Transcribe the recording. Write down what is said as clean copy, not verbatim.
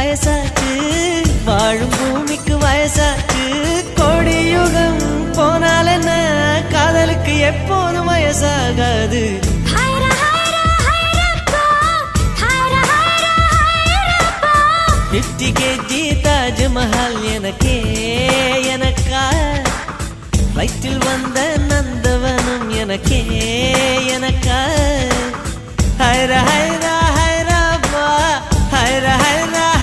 வயசாச்சு, வாழும் பூமிக்கு வயசாச்சு. கோடியுகம் போனால் என்ன, காதலுக்கு எப்போதும் வயசாகாது. 50 kg தாஜ்மஹால் எனக்கே எனக்கா, வயிற்றில் வந்த நந்தவனம் எனக்கே எனக்கா. ஹைரா ஹைரா